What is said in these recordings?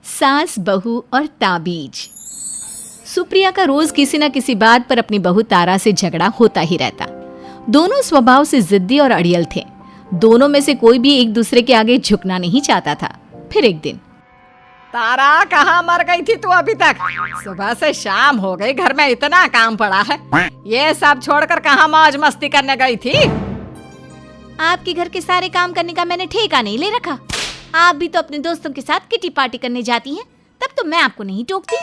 सास, बहू और ताबीज। सुप्रिया का रोज किसी न किसी बात पर अपनी बहू तारा से झगड़ा होता ही रहता। दोनों स्वभाव से जिद्दी और अड़ियल थे। दोनों में से कोई भी एक दूसरे के आगे झुकना नहीं चाहता था। फिर एक दिन, तारा कहाँ मर गई थी तू अभी तक? सुबह से शाम हो गई, घर में इतना काम पड़ा है, ये सब छोड़कर कहाँ मौज मस्ती करने गई थी? आपके घर के सारे काम करने का मैंने ठेका नहीं ले रखा। आप भी तो अपने दोस्तों के साथ किटी पार्टी करने जाती हैं, तब तो मैं आपको नहीं टोकती।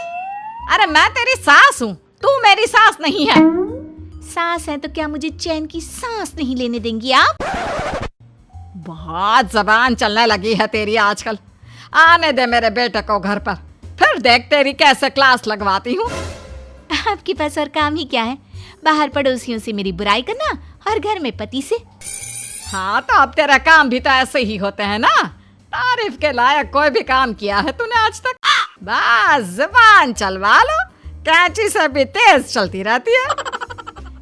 अरे मैं तेरी सास हूँ, तू मेरी सास नहीं है। सास है तो क्या मुझे चैन की सांस नहीं लेने देंगी आप? बहुत जबान चलने लगी है तेरी आजकल। आने दे मेरे बेटे को घर पर, फिर देख तेरी कैसे क्लास लगवाती हूँ। आपके पास और काम ही क्या है? बाहर पड़ोसियों से मेरी बुराई करना और घर में पति से। हाँ तो अब तेरा काम भी तो ऐसे ही होते हैं ना। तारीफ के लायक कोई भी काम किया है तूने आज तक? बस जुबान चलवा लो, कैंची से भी तेज चलती रहती है।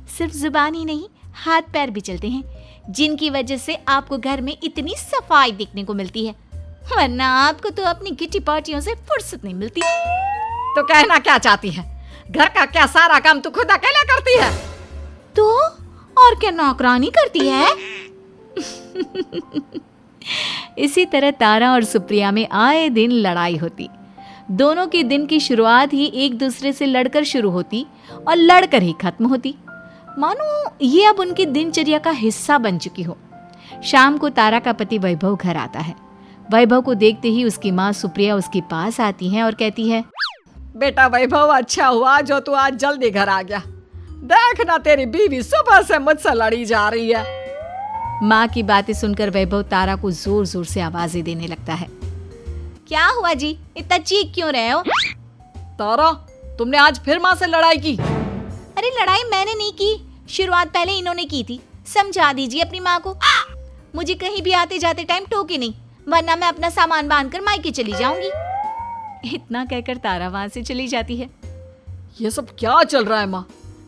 सिर्फ जुबान ही नहीं, हाथ पैर भी चलते हैं, जिनकी वजह से आपको घर में इतनी सफाई देखने को मिलती है, वरना आपको तो अपनी किटी पार्टियों से फुर्सत नहीं मिलती। तो कहना क्या चाहती है? घर का क्या सारा काम तू खुद अकेले करती है? तो और क्या नौकरानी करती है? इसी तरह तारा और सुप्रिया में आए दिन लड़ाई होती। दोनों के दिन की शुरुआत ही एक दूसरे से लड़कर शुरू होती और लड़कर ही खत्म होती, मानो ये अब उनकी दिनचर्या का हिस्सा बन चुकी हो। शाम को तारा का पति वैभव घर आता है। वैभव को देखते ही उसकी माँ सुप्रिया उसके पास आती है और कहती है, बेटा वैभव, अच्छा हुआ जो तू आज जल्दी घर आ गया। देखना तेरी बीवी सुबह से मुझसे लड़ी जा रही है। माँ की बातें सुनकर वैभव तारा को जोर जोर से आवाजें देने लगता है। क्या हुआ जी, इतना चीख क्यों रहे हो? तारा, तुमने आज फिर माँ से लड़ाई की? अरे लड़ाई मैंने नहीं की, शुरुआत पहले इन्होंने की थी। समझा दीजिए अपनी माँ को। मुझे कहीं भी आते जाते टाइम टोके नहीं, वरना मैं अपना सामान बांधकर मायके चली जाऊंगी। इतना कहकर तारा वहां से चली जाती है। ये सब क्या चल रहा है माँ?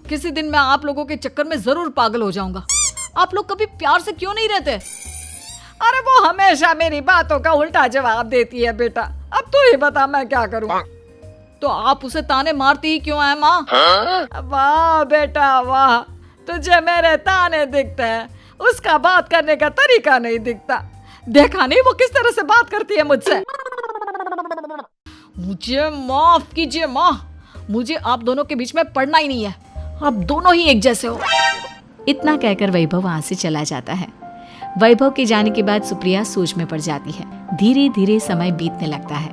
किसी दिन मैं आप लोगों के चक्कर में जरूर पागल हो जाऊंगा। आप लोग कभी प्यार से क्यों नहीं रहते? अरे वो हमेशा मेरी बातों का उल्टा जवाब देती है बेटा। अब तू ही बता मैं क्या करूं? तो आप उसे ताने मारती ही क्यों है माँ? वाह बेटा वाह, तुझे मेरे ताने दिखते हैं, उसका बात करने का तरीका नहीं दिखता। देखा नहीं वो किस तरह से बात करती है मुझसे। मुझे माफ कीजिए माँ, मुझे आप दोनों के बीच में पड़ना ही नहीं है। आप दोनों ही एक जैसे हो। इतना कहकर वैभव वहां से चला जाता है। वैभव के जाने के बाद सुप्रिया सोच में पड़ जाती है। धीरे धीरे समय बीतने लगता है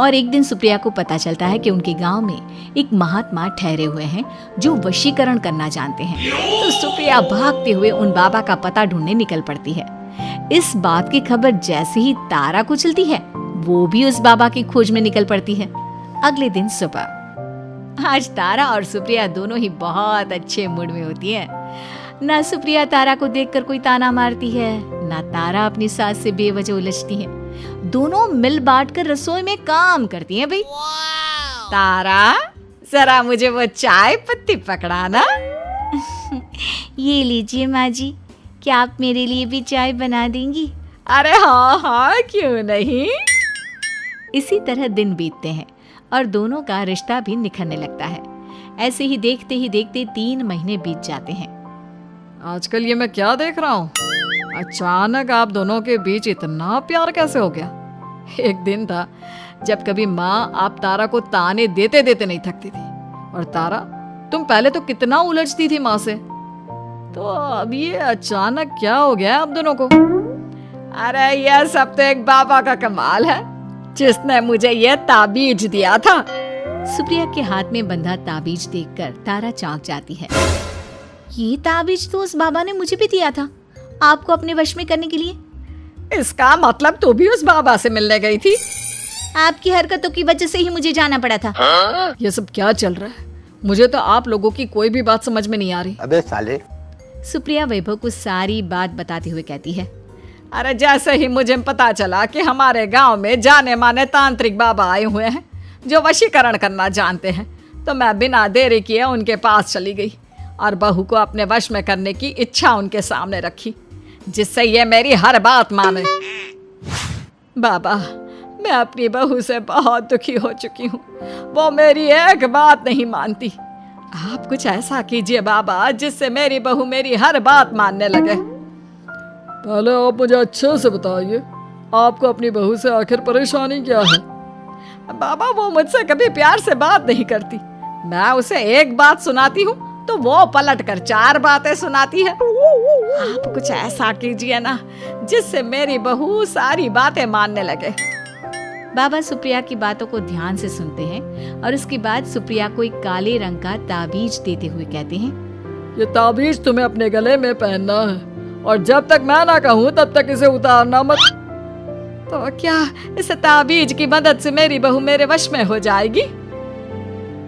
और एक दिन सुप्रिया को पता चलता है कि उनके गांव में एक महात्मा ठहरे हुए हैं जो वशीकरण करना जानते हैं। तो सुप्रिया भागते हुए उन बाबा का पता ढूंढने निकल पड़ती है। इस बात की खबर जैसे ही तारा को चलती है, वो भी उस बाबा की खोज में निकल पड़ती है। अगले दिन सुबह, आज तारा और सुप्रिया दोनों ही बहुत अच्छे मूड में होती है। ना सुप्रिया तारा को देखकर कोई ताना मारती है, ना तारा अपनी सास से बेवजह उलझती है। दोनों मिल बांटकर रसोई में काम करती हैं। भाई तारा, जरा मुझे वो चाय पत्ती पकड़ाना। ये लीजिए माँ जी, क्या आप मेरे लिए भी चाय बना देंगी? अरे हाँ हाँ, क्यों नहीं। इसी तरह दिन बीतते हैं और दोनों का रिश्ता भी निखरने लगता है। ऐसे ही देखते 3 महीने बीत जाते हैं। आजकल ये मैं क्या देख रहा हूँ? अचानक आप दोनों के बीच इतना प्यार कैसे हो गया? एक दिन था जब कभी माँ आप तारा को ताने देते देते नहीं थकती थी, और तारा तुम पहले तो कितना उलझती थी माँ से, तो अब ये अचानक क्या हो गया आप दोनों को? अरे यह सब तो एक बाबा का कमाल है, जिसने मुझे ये ताबीज दिया था। सुप्रिया के हाथ में बंधा ताबीज देखकर तारा चौंक जाती है। ये ताबीज तो उस बाबा ने मुझे भी दिया था, आपको अपने वश में करने के लिए। इसका मतलब तू भी उस बाबा से मिलने गई थी? आपकी हरकतों की वजह से ही मुझे जाना पड़ा था। ये सब क्या चल रहा है? मुझे तो आप लोगों की कोई भी बात समझ में नहीं आ रही। अबे साले। सुप्रिया वैभव को सारी बात बताते हुए कहती है, अरे जैसे ही मुझे पता चला कि हमारे गांव में जाने माने तांत्रिक बाबा आए हुए हैं जो वशीकरण करना जानते हैं, तो मैं बिना देरी किए उनके पास चली गई और बहू को अपने वश में करने की इच्छा उनके सामने रखी, जिससे ये मेरी हर बात माने। बाबा, मैं अपनी बहू से बहुत दुखी हो चुकी हूँ। वो मेरी एक बात नहीं मानती। आप कुछ ऐसा कीजिए बाबा जिससे मेरी बहू मेरी हर बात मानने लगे। पहले आप मुझे अच्छे से बताइए, आपको अपनी बहू से आखिर परेशानी क्या है? बाबा वो मुझसे कभी प्यार से बात नहीं करती। मैं उसे एक बात सुनाती हूँ तो वो पलट कर 4 बातें सुनाती है। आप कुछ ऐसा कीजिए ना जिससे मेरी बहू सारी बातें मानने लगे। बाबा सुप्रिया की बातों को ध्यान से सुनते हैं और उसके बाद सुप्रिया को एक काले रंग का ताबीज देते हुए कहते हैं, ये ताबीज तुम्हें अपने गले में पहनना है और जब तक मैं ना कहूँ तब तक इसे उतारना मत। तो क्या इस ताबीज की मदद से मेरी बहू मेरे वश में हो जाएगी?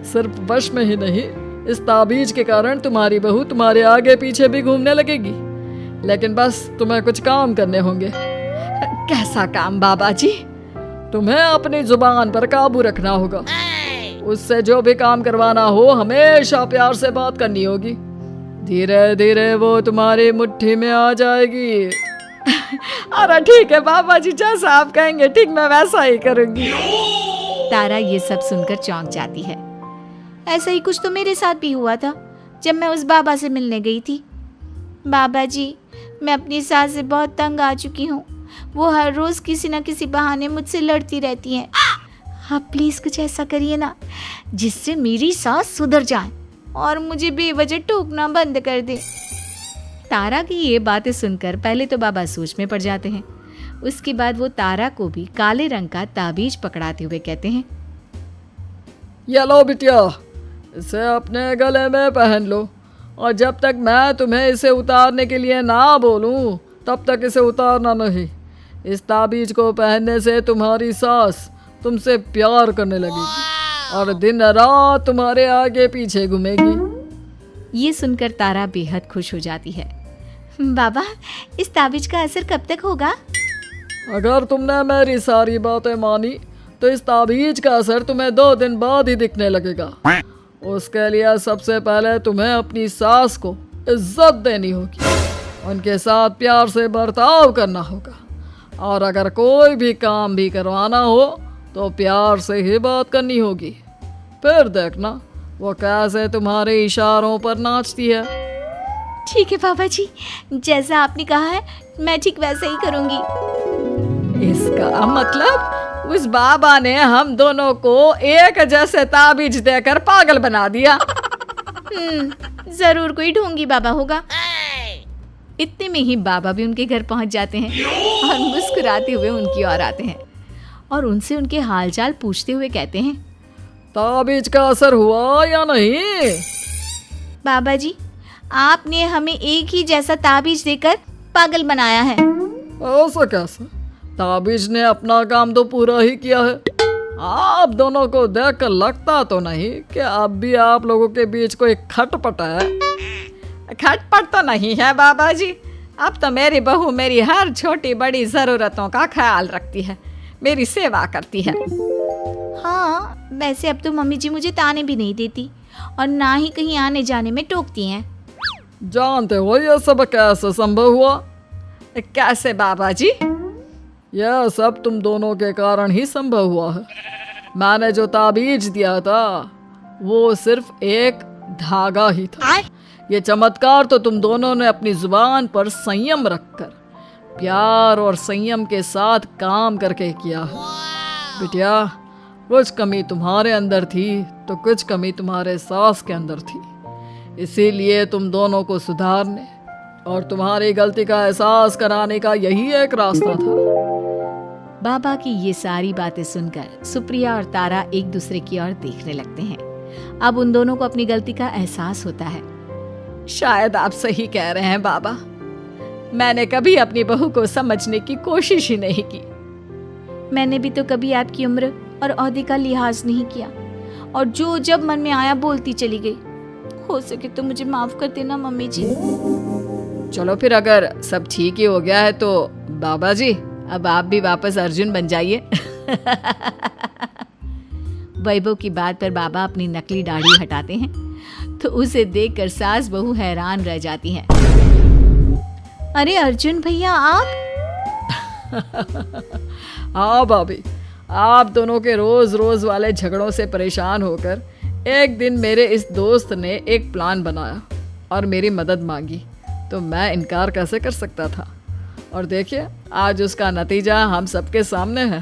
सिर्फ वश में ही नहीं, इस ताबीज के कारण तुम्हारी बहू तुम्हारे आगे पीछे भी घूमने लगेगी। लेकिन बस तुम्हें कुछ काम करने होंगे। कैसा काम बाबा जी? तुम्हें अपनी जुबान पर काबू रखना होगा। उससे जो भी काम करवाना हो हमेशा प्यार से बात करनी होगी। धीरे धीरे वो तुम्हारी मुट्ठी में आ जाएगी। अरे ठीक है बाबा जी, जैसा आप कहेंगे ठीक मैं वैसा ही करूंगी। तारा ये सब सुनकर चौंक जाती है। ऐसा ही कुछ तो मेरे साथ भी हुआ था जब मैं उस बाबा से मिलने गई थी। बाबा जी, मैं अपनी सास से बहुत तंग आ चुकी हूँ। वो हर रोज किसी न किसी बहाने मुझसे लड़ती रहती हैं। आप प्लीज कुछ ऐसा करिए ना जिससे मेरी सास सुधर जाए और मुझे बेवजह टोकना बंद कर दे। तारा की ये बातें सुनकर पहले तो बाबा सोच में पड़ जाते हैं। उसके बाद वो तारा को भी काले रंग का ताबीज पकड़ाते हुए कहते हैं, ये लो बिटिया, इसे अपने गले में पहन लो और जब तक मैं तुम्हें इसे उतारने के लिए ना बोलूं तब तक इसे उतारना नहीं। इस ताबीज को पहनने से तुम्हारी सास तुमसे प्यार करने लगेगी और दिन रात तुम्हारे आगे पीछे घूमेगी। ये सुनकर तारा बेहद खुश हो जाती है। बाबा, इस ताबीज का असर कब तक होगा? अगर तुमने मेरी सारी बातें मानी तो इस ताबीज का असर तुम्हें 2 दिन बाद ही दिखने लगेगा। उसके लिए सबसे पहले तुम्हें अपनी सास को इज्जत देनी होगी, उनके साथ प्यार से बर्ताव करना होगा और अगर कोई भी काम भी करवाना हो तो प्यार से ही बात करनी होगी। फिर देखना वो कैसे तुम्हारे इशारों पर नाचती है। ठीक है बाबा जी, जैसा आपने कहा है मैं ठीक वैसा ही करूंगी। इसका मतलब उस बाबा ने हम दोनों को एक जैसे ताबीज देकर पागल बना दिया। जरूर कोई ढोंगी बाबा होगा। इतने में ही बाबा भी उनके घर पहुंच जाते हैं और मुस्कुराते हुए उनकी ओर आते हैं और उनसे उनके हालचाल पूछते हुए कहते हैं, ताबीज का असर हुआ या नहीं? बाबा जी, आपने हमें एक ही जैसा ताबीज देकर पागल बनाया है। ऐसा कैसे? ताबीज ने अपना काम तो पूरा ही किया है। आप दोनों को देखकर लगता तो नहीं कि अब भी आप लोगों के बीच कोई खटपट है। खटपट तो नहीं है बाबा जी। अब तो मेरी बहू मेरी हर छोटी बड़ी जरूरतों का ख्याल रखती है, मेरी सेवा करती है। हाँ, वैसे अब तो मम्मी जी मुझे ताने भी नहीं देती और ना ही कहीं आने जाने में टोकती हैं। जानते हो ये सब कैसे संभव हुआ? कैसे बाबा जी? यह सब तुम दोनों के कारण ही संभव हुआ है। मैंने जो ताबीज दिया था वो सिर्फ एक धागा ही था। ये चमत्कार तो तुम दोनों ने अपनी जुबान पर संयम रखकर प्यार और संयम के साथ काम करके किया है। बिटिया, कुछ कमी तुम्हारे अंदर थी तो कुछ कमी तुम्हारे सास के अंदर थी, इसीलिए तुम दोनों को सुधारने और तुम्हारी गलती का एहसास कराने का यही एक रास्ता था। बाबा की ये सारी बातें सुनकर सुप्रिया और तारा एक दूसरे की ओर देखने लगते हैं। अब उन दोनों को अपनी गलती का एहसास होता है। शायद आप सही कह रहे हैं बाबा। मैंने कभी अपनी बहू को समझने की कोशिश ही नहीं की। मैंने भी तो कभी आपकी उम्र और ओहदे का लिहाज नहीं किया और जो जब मन में आया बोलती चली गई। हो सके तो मुझे माफ कर देना मम्मी जी। चलो फिर अगर सब ठीक ही हो गया है तो बाबा जी अब आप भी वापस अर्जुन बन जाइए। वैभव की बात पर बाबा अपनी नकली दाढ़ी हटाते हैं तो उसे देखकर सास बहू हैरान रह जाती हैं। अरे अर्जुन भैया, आप? हाँ भाभी, आप दोनों के रोज रोज वाले झगड़ों से परेशान होकर एक दिन मेरे इस दोस्त ने एक प्लान बनाया और मेरी मदद मांगी, तो मैं इनकार कैसे कर सकता था। और देखिए आज उसका नतीजा हम सबके सामने है।